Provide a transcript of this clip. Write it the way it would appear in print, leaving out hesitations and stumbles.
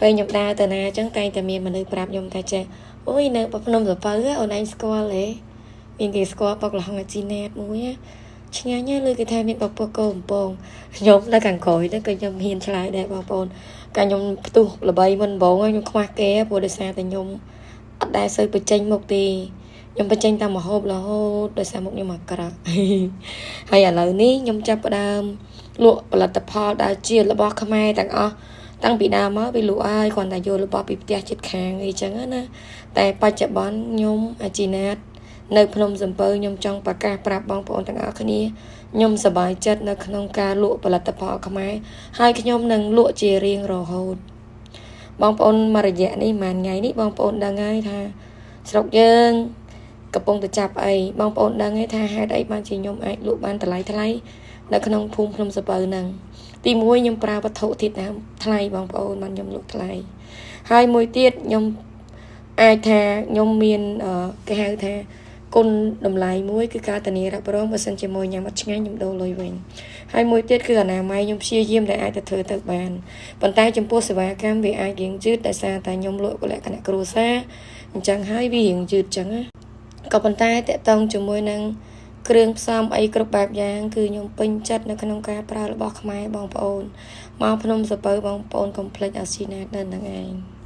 ពេលខ្ញុំដើរទៅណាអញ្ចឹងតែងតែមានមនុស្សប្រាប់ខ្ញុំថាចេះអូយនៅភ្នំសពៅអូនឯងស្គាល់ទេមានគេស្គាល់បុកលហុងអាជីណែតមួយឆ្ងាញ់ហើយលើគេថាមានបុកពោះកោកំពងខ្ញុំនៅខាងក្រោយហ្នឹងក៏ខ្ញុំហ៊ានឆ្លើយដែរបងប្អូនកាលខ្ញុំផ្ទុះល្បីមុនបងខ្ញុំខ្វះគេព្រោះដោយសារតែខ្ញុំអត់ដែលសូវបញ្ចេញមុខទេខ្ញុំបញ្ចេញតាមមហូបរហូតដោយសារមុខខ្ញុំអាក្រក់ហើយឥឡូវនេះខ្ញុំចាប់ផ្ដើមលក់ផលិតផលដែលជារបស់ខ្មែរទាំងអស់តាំងពីដើមមកវាលក់ហើយគ្រាន់តែយករបស់ពីផ្ទះជិតខាងអីចឹងណាតែបច្ចុប្បន្នខ្ញុំអាជីណាតនៅភ្នំសំពៅខ្ញុំចង់ប្រកាសប្រាប់បងប្អូនទាំងអស់គ្នាខ្ញុំសប្បាយចិត្តនៅក្នុងការលក់ផលិតផលខ្មែរហើយខ្ញុំនឹងលក់ជារៀងរហូតបងប្អូនមករយៈនេះមួយថ្ងៃនេះបងប្អូនដឹងហើយថាស្រុកយើងកំពុងតែចាប់អីបងប្អូនដឹងហើយថាហេតុអីបានជាខ្ញុំអាចលក់បានថ្លៃនៅក្នុងភូមិភ្នំសំពៅហ្នឹងទី1ខ្ញុំប្រើវត្ថុធាតុដើមថ្លៃបងប្អូនបានខ្ញុំលក់ថ្លៃហើយមួយទៀតខ្ញុំអាចថាខ្ញុំមានគេហៅថាគុណតម្លៃមួយគឺការធានារ៉ាប់រងបើសិនជាមួយញ៉ាំអត់ឆ្ងាញ់ខ្ញុំដូរលុយវិញហើយមួយទៀតគឺអនាម័យខ្ញុំព្យាយាមតែអាចទៅធ្វើទៅបានប៉ុន្តែចំពោះសេវាកម្មវាអាចរៀងយឺតដោយសារតែខ្ញុំលក់លក្ខណៈគ្រួសារអញ្ចឹងហើយវារៀងយឺតអញ្ចឹងណាក៏ប៉ុន្តែតកតងជាមួយនឹងគ្រឿងផ្សំអីគ្រប់បែបយ៉ាងគឺខ្ញុំពេញចិត្តនៅក្នុងការប្រើរបស់ខ្មែរបងប្អូនមកភ្នំសំពៅបងប្អូនកុំភ្លេចអាស៊ីណាតនៅនឹងឯង